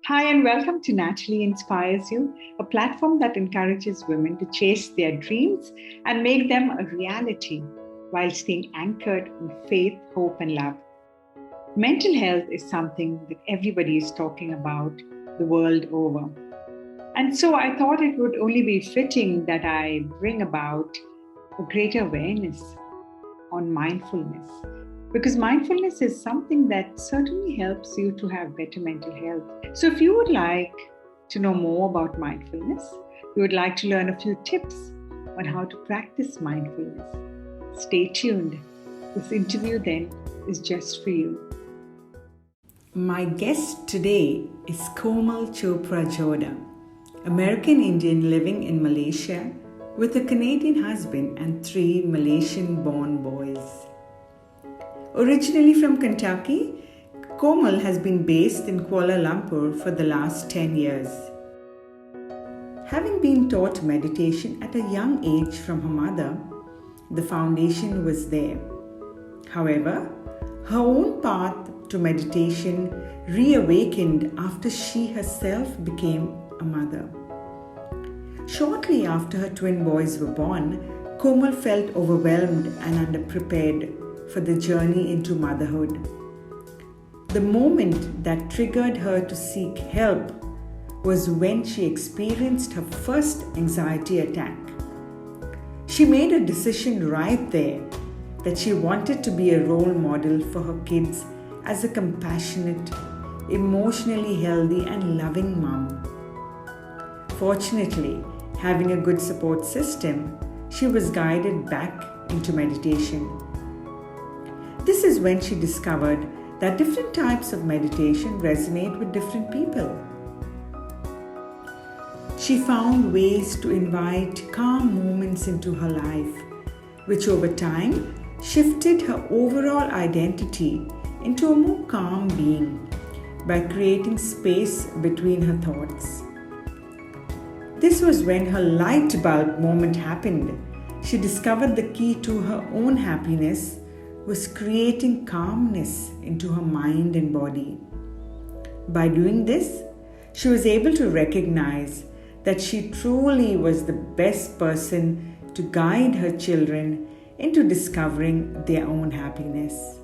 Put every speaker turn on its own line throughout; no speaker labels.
Hi, and welcome to Natalie Inspires You, a platform that encourages women to chase their dreams and make them a reality while staying anchored in faith, hope, and love. Mental health is something that everybody is talking about the world over. And so I thought it would only be fitting that I bring about a greater awareness on mindfulness. Because mindfulness is something that certainly helps you to have better mental health. So, if you would like to know more about mindfulness, you would like to learn a few tips on how to practice mindfulness, stay tuned. This interview then is just for you. My guest today is Komal Chopra Jodha, American Indian living in Malaysia with a Canadian husband and 3 Malaysian-born boys. Originally from Kentucky, Komal has been based in Kuala Lumpur for the last 10 years. Having been taught meditation at a young age from her mother, the foundation was there. However, her own path to meditation reawakened after she herself became a mother. Shortly after her twin boys were born, Komal felt overwhelmed and underprepared for the journey into motherhood. The moment that triggered her to seek help was when she experienced her first anxiety attack. She made a decision right there that she wanted to be a role model for her kids as a compassionate, emotionally healthy, and loving mom. Fortunately, having a good support system, she was guided back into meditation. This is when she discovered that different types of meditation resonate with different people. She found ways to invite calm moments into her life, which over time shifted her overall identity into a more calm being by creating space between her thoughts. This was when her light bulb moment happened. She discovered the key to her own happiness was creating calmness into her mind and body. By doing this, she was able to recognize that she truly was the best person to guide her children into discovering their own happiness.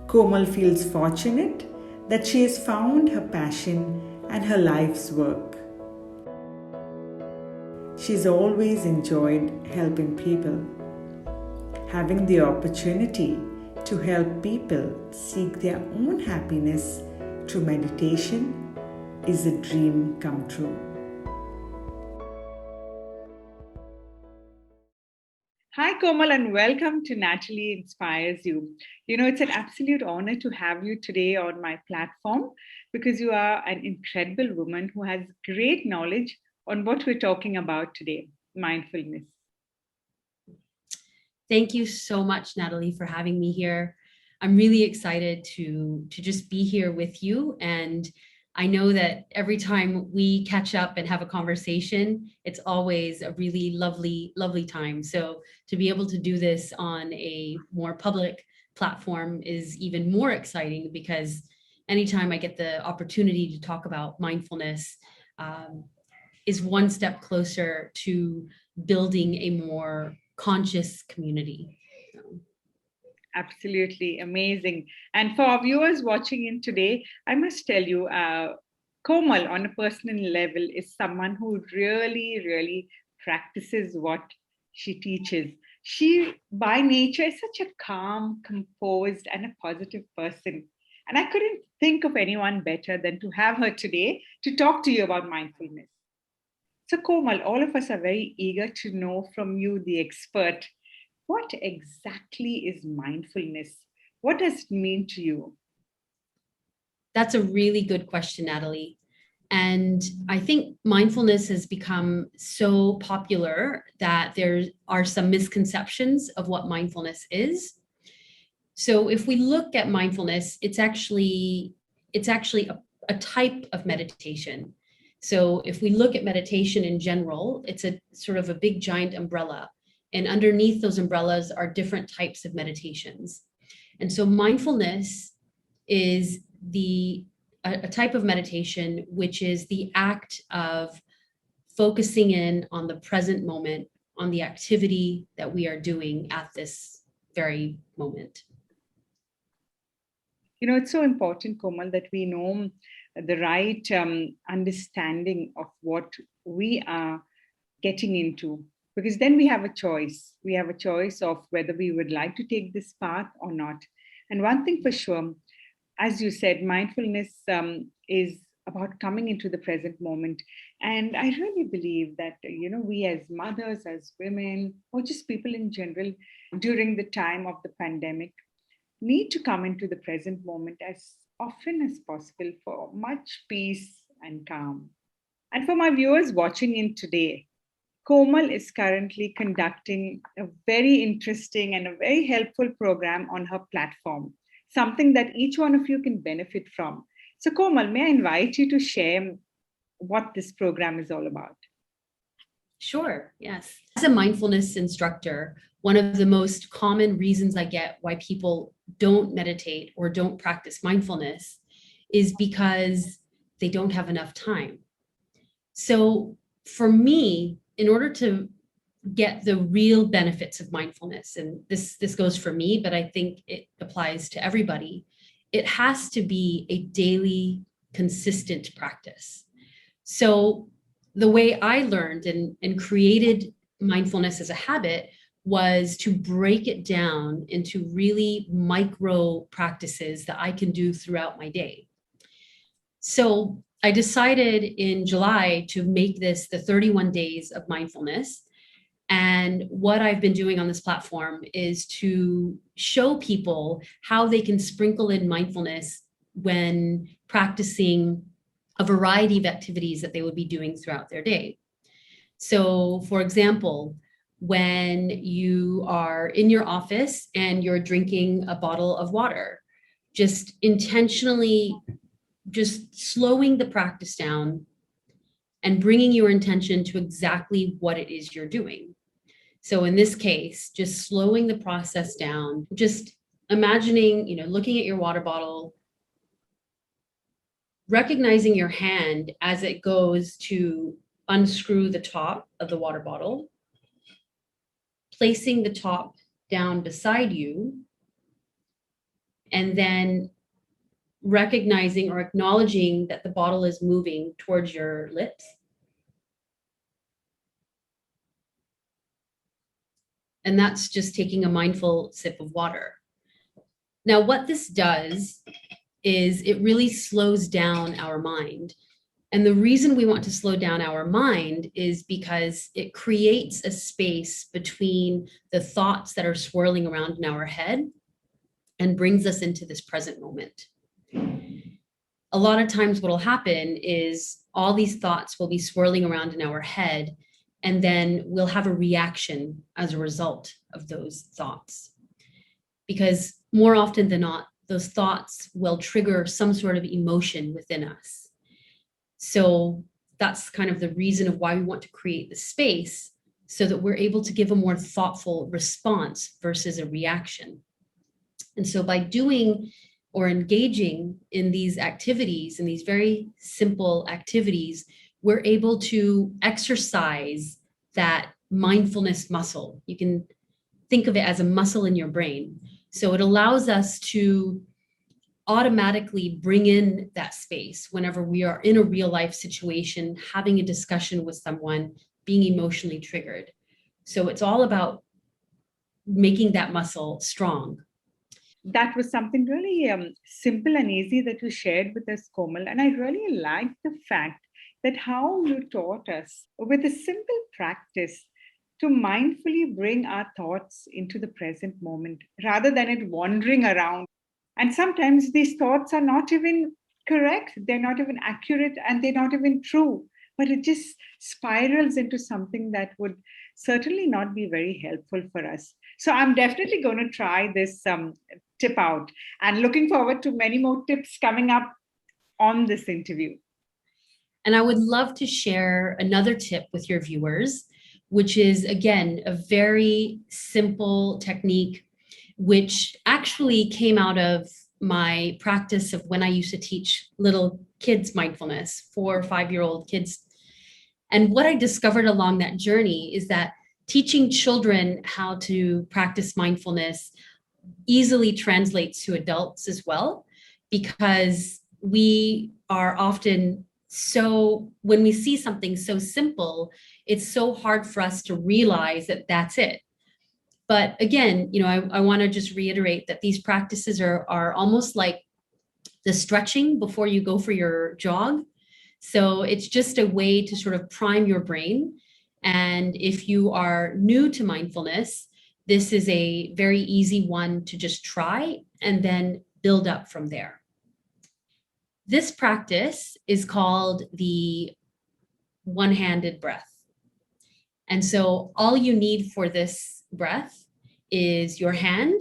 Komal feels fortunate that she has found her passion and her life's work. She's always enjoyed helping people. Having the opportunity to help people seek their own happiness through meditation is a dream come true. Hi, Komal, and welcome to Natalie Inspires You. It's an absolute honor to have you today on my platform because you are an incredible woman who has great knowledge on what we're talking about today, mindfulness.
Thank you so much, Natalie, for having me here. I'm really excited to just be here with you. And I know that every time we catch up and have a conversation, it's always a really lovely, lovely time. So to be able to do this on a more public platform is even more exciting because anytime I get the opportunity to talk about mindfulness, is one step closer to building a more conscious community.
Absolutely amazing. And for our viewers watching in today, I must tell you, Komal on a personal level is someone who really practices what she teaches. She, by nature, is such a calm, composed, and a positive person. And I couldn't think of anyone better than to have her today to talk to you about mindfulness. So, Komal, all of us are very eager to know from you, the expert, what exactly is mindfulness? What does it mean to you?
That's a really good question, Natalie. And I think mindfulness has become so popular that there are some misconceptions of what mindfulness is. So if we look at mindfulness, it's actually a type of meditation. So if we look at meditation in general, it's a sort of a big giant umbrella. And underneath those umbrellas are different types of meditations. And so mindfulness is a type of meditation, which is the act of focusing in on the present moment, on the activity that we are doing at this very moment.
It's so important, Komal, that we know the right understanding of what we are getting into, because then we have a choice. We have a choice of whether we would like to take this path or not. And one thing for sure, as you said, mindfulness is about coming into the present moment. And I really believe that, we as mothers, as women, or just people in general, during the time of the pandemic, need to come into the present moment as often as possible for much peace and calm. And for my viewers watching in today, Komal is currently conducting a very interesting and a very helpful program on her platform, something that each one of you can benefit from. So, Komal, may I invite you to share what this program is all about?
Sure, yes. As a mindfulness instructor, one of the most common reasons I get why people don't meditate or don't practice mindfulness is because they don't have enough time. So for me, in order to get the real benefits of mindfulness, and this goes for me, but I think it applies to everybody, it has to be a daily, consistent practice. So the way I learned and created mindfulness as a habit was to break it down into really micro practices that I can do throughout my day. So I decided in July to make this the 31 days of mindfulness. And what I've been doing on this platform is to show people how they can sprinkle in mindfulness when practicing a variety of activities that they would be doing throughout their day. So, for example, when you are in your office and you're drinking a bottle of water, just intentionally just slowing the practice down and bringing your intention to exactly what it is you're doing. So in this case, just slowing the process down, just imagining, looking at your water bottle, recognizing your hand as it goes to unscrew the top of the water bottle, placing the top down beside you, and then recognizing or acknowledging that the bottle is moving towards your lips. And that's just taking a mindful sip of water. Now, what this does is it really slows down our mind. And the reason we want to slow down our mind is because it creates a space between the thoughts that are swirling around in our head and brings us into this present moment. A lot of times what will happen is all these thoughts will be swirling around in our head, and then we'll have a reaction as a result of those thoughts. Because more often than not, those thoughts will trigger some sort of emotion within us. So that's kind of the reason of why we want to create the space, so that we're able to give a more thoughtful response versus a reaction. And so by doing or engaging in these activities, in these very simple activities, we're able to exercise that mindfulness muscle. You can think of it as a muscle in your brain. So it allows us to automatically bring in that space whenever we are in a real life situation, having a discussion with someone, being emotionally triggered. So it's all about making that muscle strong.
That was something really simple and easy that you shared with us, Komal. And I really liked the fact that how you taught us with a simple practice to mindfully bring our thoughts into the present moment rather than it wandering around. And sometimes these thoughts are not even correct, they're not even accurate, and they're not even true. But it just spirals into something that would certainly not be very helpful for us. So I'm definitely going to try this tip out and looking forward to many more tips coming up on this interview.
And I would love to share another tip with your viewers, which is, again, a very simple technique, which actually came out of my practice of when I used to teach little kids mindfulness, 4 or 5-year-old kids. And what I discovered along that journey is that teaching children how to practice mindfulness easily translates to adults as well, because we are often when we see something so simple, it's so hard for us to realize that that's it. But again, I want to just reiterate that these practices are almost like the stretching before you go for your jog. So it's just a way to sort of prime your brain. And if you are new to mindfulness, this is a very easy one to just try and then build up from there. This practice is called the one-handed breath. And so all you need for this breath is your hand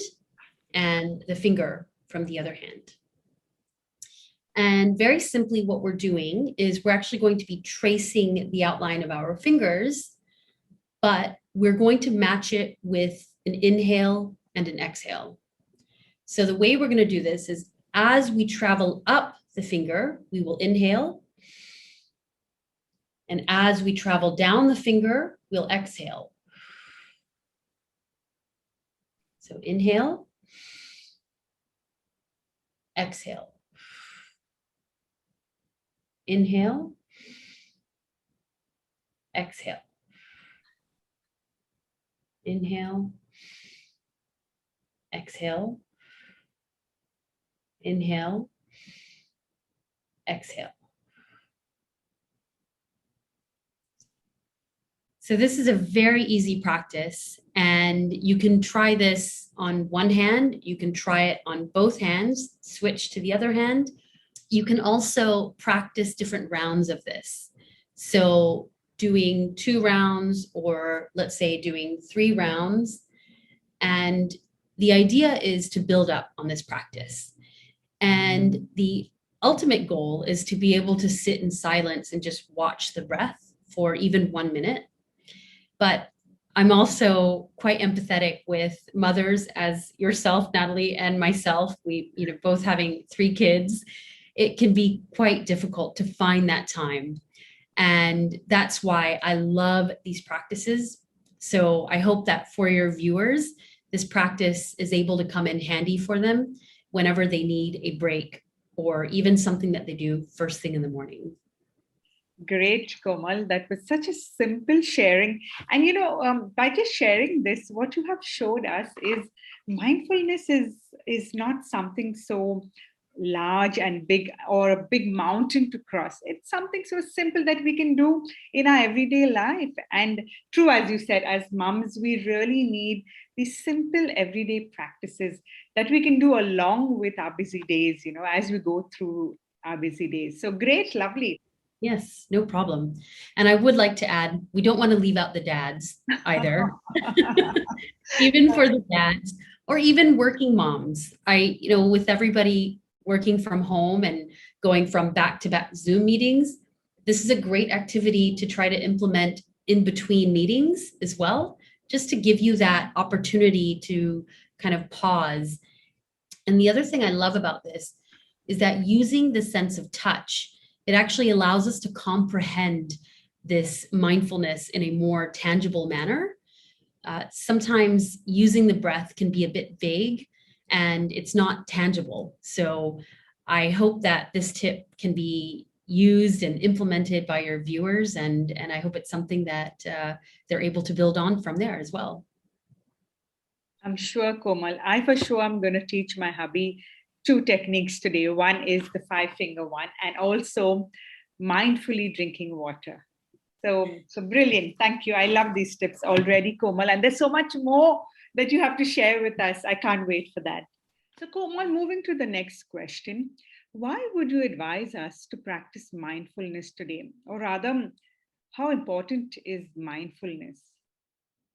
and the finger from the other hand. And very simply, what we're doing is we're actually going to be tracing the outline of our fingers, but we're going to match it with an inhale and an exhale. So the way we're going to do this is as we travel up the finger, we will inhale. And as we travel down the finger, we'll exhale. So inhale, exhale. Inhale, exhale. Inhale, exhale. Inhale, exhale. So this is a very easy practice, and you can try this on one hand. You can try it on both hands, switch to the other hand. You can also practice different rounds of this. So doing 2 rounds, or let's say doing 3 rounds. And the idea is to build up on this practice. And the ultimate goal is to be able to sit in silence and just watch the breath for even 1 minute. But I'm also quite empathetic with mothers as yourself, Natalie, and myself. We, both having 3 kids, it can be quite difficult to find that time. And that's why I love these practices. So I hope that for your viewers, this practice is able to come in handy for them whenever they need a break, or even something that they do first thing in the morning.
Great, Komal. That was such a simple sharing. And by just sharing this, what you have showed us is mindfulness is not something so large and big, or a big mountain to cross. It's something so simple that we can do in our everyday life. And true, as you said, as moms, we really need these simple everyday practices that we can do along with our busy days, as we go through our busy days. So great, lovely.
Yes, no problem. And I would like to add, we don't want to leave out the dads either. Even for the dads, or even working moms. With everybody working from home and going from back-to-back Zoom meetings, this is a great activity to try to implement in between meetings as well, just to give you that opportunity to kind of pause. And the other thing I love about this is that using the sense of touch, it actually allows us to comprehend this mindfulness in a more tangible manner. Sometimes using the breath can be a bit vague and it's not tangible. So I hope that this tip can be used and implemented by your viewers, and I hope it's something that they're able to build on from there as well.
I'm sure, Komal. I for sure am going to teach my hubby 2 techniques today. One is the 5-finger one, and also mindfully drinking water. So brilliant. Thank you. I love these tips already, Komal. And there's so much more that you have to share with us. I can't wait for that. So, Komal, moving to the next question. Why would you advise us to practice mindfulness today? Or rather, how important is mindfulness?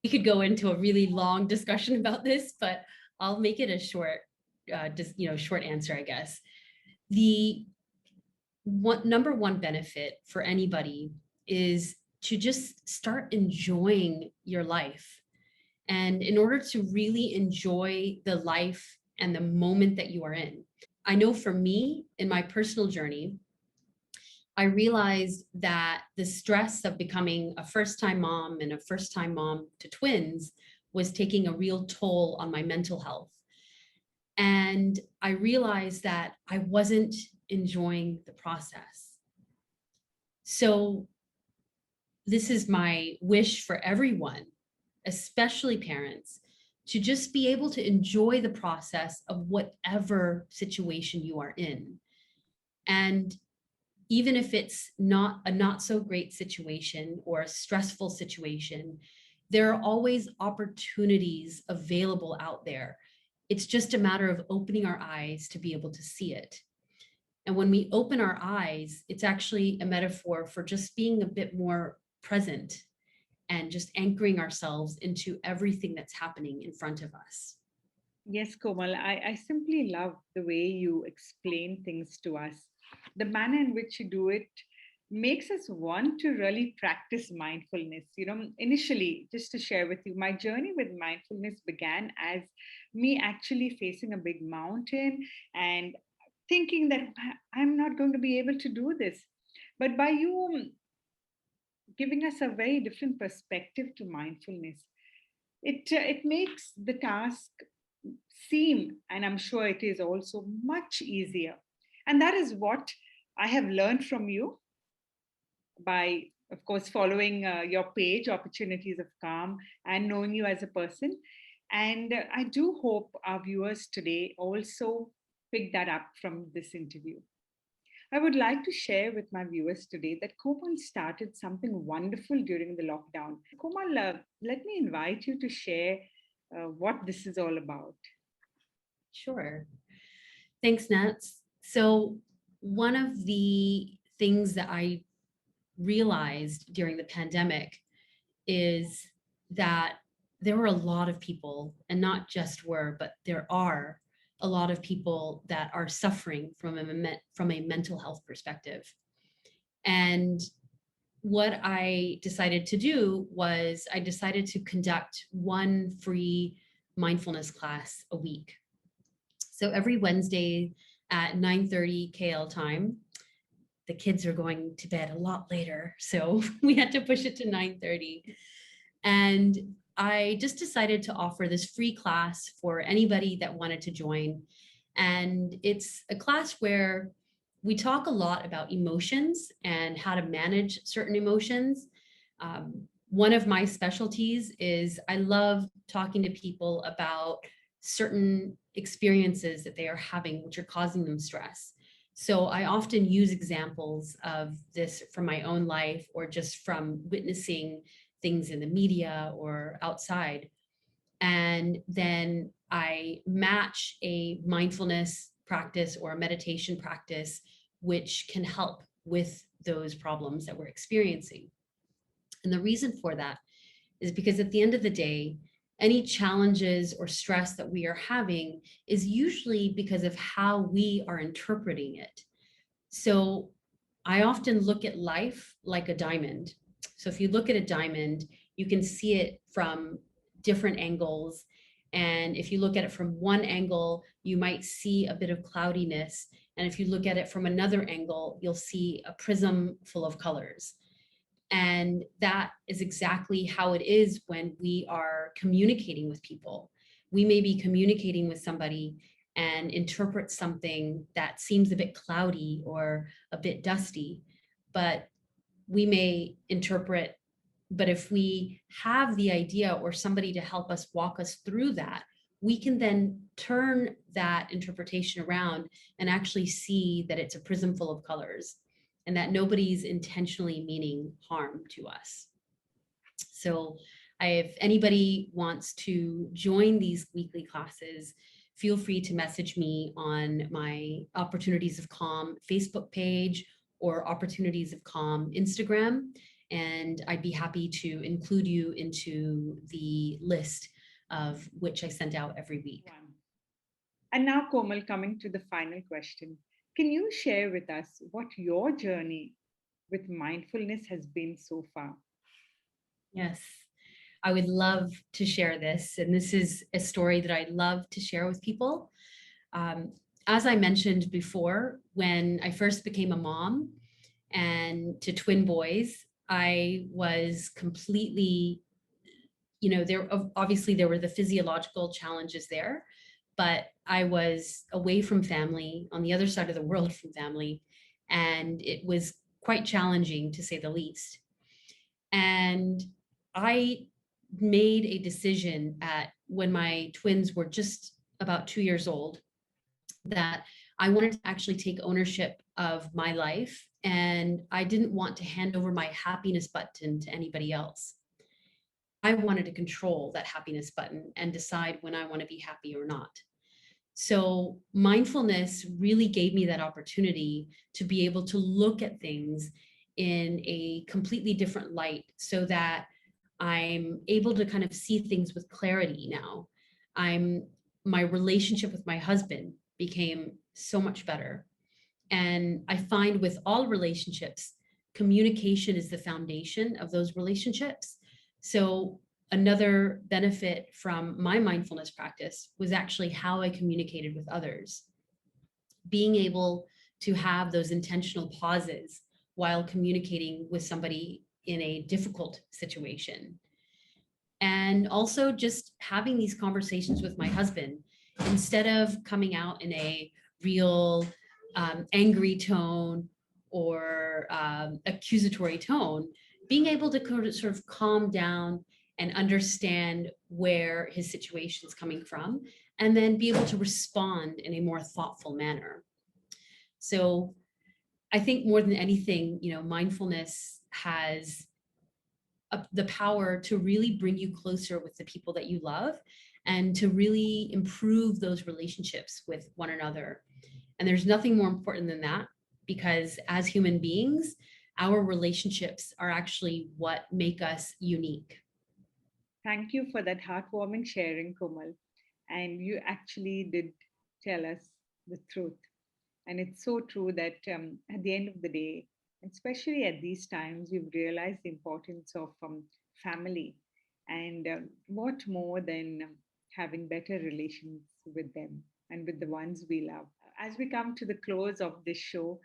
We could go into a really long discussion about this, but I'll make it a short, short answer, I guess. The number one benefit for anybody is to just start enjoying your life. And in order to really enjoy the life and the moment that you are in, I know for me, in my personal journey, I realized that the stress of becoming a first-time mom and a first-time mom to twins was taking a real toll on my mental health. And I realized that I wasn't enjoying the process. So this is my wish for everyone, especially parents, to just be able to enjoy the process of whatever situation you are in. And even if it's not a not so great situation or a stressful situation, there are always opportunities available out there. It's just a matter of opening our eyes to be able to see it. And when we open our eyes, it's actually a metaphor for just being a bit more present and just anchoring ourselves into everything that's happening in front of us.
Yes, Komal, I simply love the way you explain things to us. The manner in which you do it makes us want to really practice mindfulness. Initially, just to share with you, my journey with mindfulness began as me actually facing a big mountain and thinking that I'm not going to be able to do this. But by you giving us a very different perspective to mindfulness, it makes the task seem, and I'm sure it is also much easier. And that is what I have learned from you by, of course, following your page, Opportunities of Calm, and knowing you as a person. And I do hope our viewers today also pick that up from this interview. I would like to share with my viewers today that Komal started something wonderful during the lockdown. Komal, let me invite you to share what this is all about.
Sure. Thanks, Nats. So, one of the things that I realized during the pandemic is that there were a lot of people, and not just were, but there are a lot of people that are suffering from a mental health perspective. And what I decided to do was I decided to conduct one free mindfulness class a week. So every Wednesday at 9:30 KL time, the kids are going to bed a lot later, so we had to push it to 9:30. And I just decided to offer this free class for anybody that wanted to join. And it's a class where we talk a lot about emotions and how to manage certain emotions. One of my specialties is I love talking to people about certain experiences that they are having, which are causing them stress. So I often use examples of this from my own life or just from witnessing things in the media or outside. And then I match a mindfulness practice or a meditation practice, which can help with those problems that we're experiencing. And the reason for that is because at the end of the day, any challenges or stress that we are having is usually because of how we are interpreting it. So I often look at life like a diamond. So if you look at a diamond, you can see it from different angles. And if you look at it from one angle, you might see a bit of cloudiness. And if you look at it from another angle, you'll see a prism full of colors. And that is exactly how it is when we are communicating with people. We may be communicating with somebody and interpret something that seems a bit cloudy or a bit dusty, but we may interpret, but if we have the idea or somebody to help us walk us through that, we can then turn that interpretation around and actually see that it's a prism full of colors and that nobody's intentionally meaning harm to us. So if anybody wants to join these weekly classes, feel free to message me on my Opportunities of Calm Facebook page or Opportunities of Calm Instagram. And I'd be happy to include you into the list of which I send out every week.
And now, Komal, coming to the final question, can you share with us what your journey with mindfulness has been so far?
Yes, I would love to share this. And this is a story that I love to share with people. as I mentioned before, when I first became a mom and to twin boys, I was completely, there obviously there were the physiological challenges there, but I was away from family, on the other side of the world from family, and it was quite challenging to say the least. And I made a decision at when my twins were just about 2 years old that I wanted to actually take ownership of my life, and I didn't want to hand over my happiness button to anybody else. I wanted to control that happiness button and decide when I want to be happy or not. So mindfulness really gave me that opportunity to be able to look at things in a completely different light so that I'm able to kind of see things with clarity now. My relationship with my husband became so much better. And I find with all relationships, communication is the foundation of those relationships. So another benefit from my mindfulness practice was actually how I communicated with others. Being able to have those intentional pauses while communicating with somebody in a difficult situation. And also just having these conversations with my husband instead of coming out in a real angry tone or accusatory tone, being able to sort of calm down and understand where his situation is coming from, and then be able to respond in a more thoughtful manner. So I think more than anything, mindfulness has the power to really bring you closer with the people that you love and to really improve those relationships with one another. And there's nothing more important than that, because as human beings, our relationships are actually what make us unique.
Thank you for that heartwarming sharing, Komal. And you actually did tell us the truth. And it's so true that at the end of the day, especially at these times, we've realized the importance of family, and what more than having better relations with them and with the ones we love. As we come to the close of this show,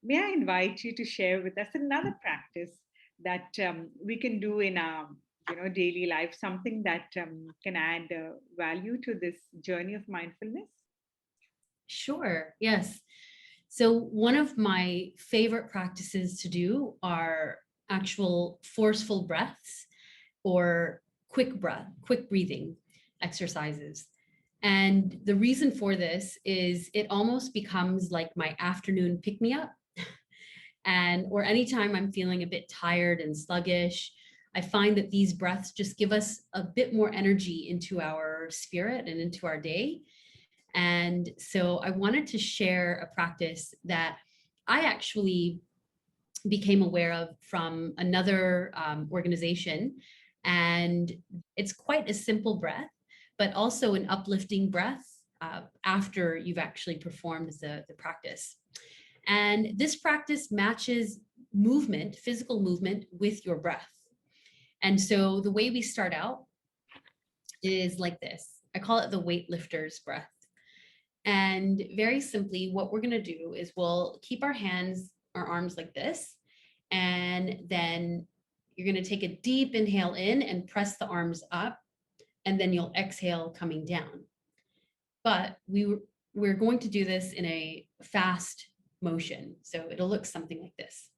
may I invite you to share with us another practice that we can do in our daily life, something that can add value to this journey of mindfulness?
Sure, yes. So one of my favorite practices to do are actual forceful breaths or quick breathing exercises. And the reason for this is it almost becomes like my afternoon pick me up. And or anytime I'm feeling a bit tired and sluggish, I find that these breaths just give us a bit more energy into our spirit and into our day. And so I wanted to share a practice that I actually became aware of from another organization. And it's quite a simple breath, but also an uplifting breath after you've actually performed the practice. And this practice matches movement, physical movement, with your breath. And so the way we start out is like this. I call it the weightlifter's breath. And very simply, what we're going to do is we'll keep our arms like this. And then you're going to take a deep inhale in and press the arms up. And then you'll exhale coming down. But we're going to do this in a fast motion. So it'll look something like this.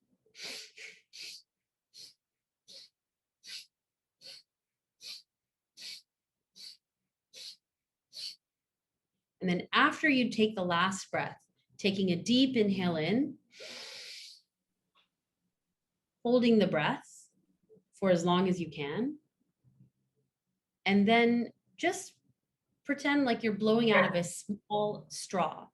And then after you take the last breath, taking a deep inhale in, holding the breath for as long as you can, and then just pretend like you're blowing out of a small straw.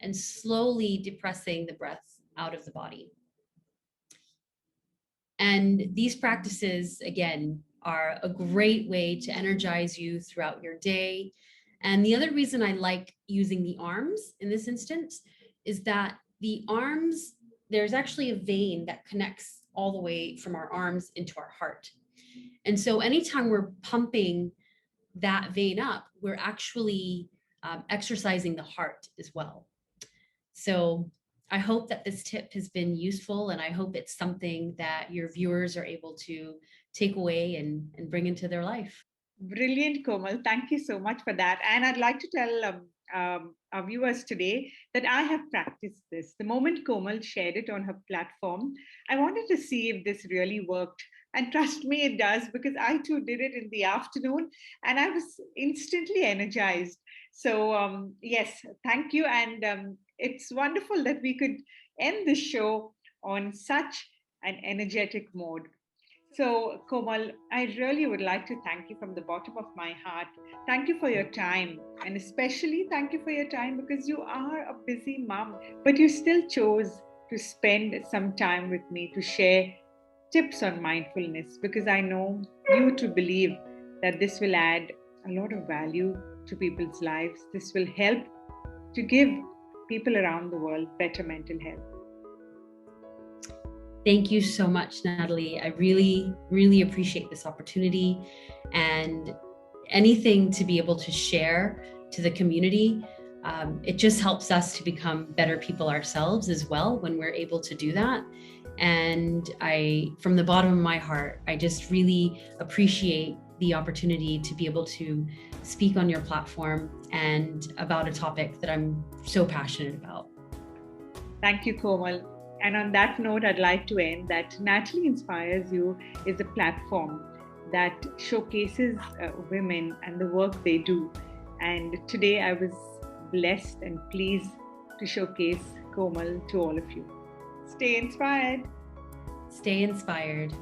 And slowly depressing the breath out of the body. And these practices, again, are a great way to energize you throughout your day. And the other reason I like using the arms in this instance is that the arms, there's actually a vein that connects all the way from our arms into our heart. And so anytime we're pumping that vein up, we're actually exercising the heart as well. So I hope that this tip has been useful, and I hope it's something that your viewers are able to take away and bring into their life.
Brilliant, Komal. Thank you so much for that. And I'd like to tell our viewers today that I have practiced this. The moment Komal shared it on her platform, I wanted to see if this really worked. And trust me, it does, because I too did it in the afternoon and I was instantly energized. So, yes, thank you. And it's wonderful that we could end the show on such an energetic mode. So, Komal, I really would like to thank you from the bottom of my heart. Thank you for your time, and especially thank you for your time because you are a busy mom, but you still chose to spend some time with me to share tips on mindfulness because I know you to believe that this will add a lot of value to people's lives. This will help to give people around the world better mental health.
Thank you so much, Natalie. I really, really appreciate this opportunity, and anything to be able to share to the community. It just helps us to become better people ourselves as well when we're able to do that. And from the bottom of my heart, I just really appreciate the opportunity to be able to speak on your platform and about a topic that I'm so passionate about.
Thank you, Komal. And on that note, I'd like to end that Natalie Inspires You is a platform that showcases women and the work they do. And today I was blessed and pleased to showcase Komal to all of you. Stay inspired.
Stay inspired.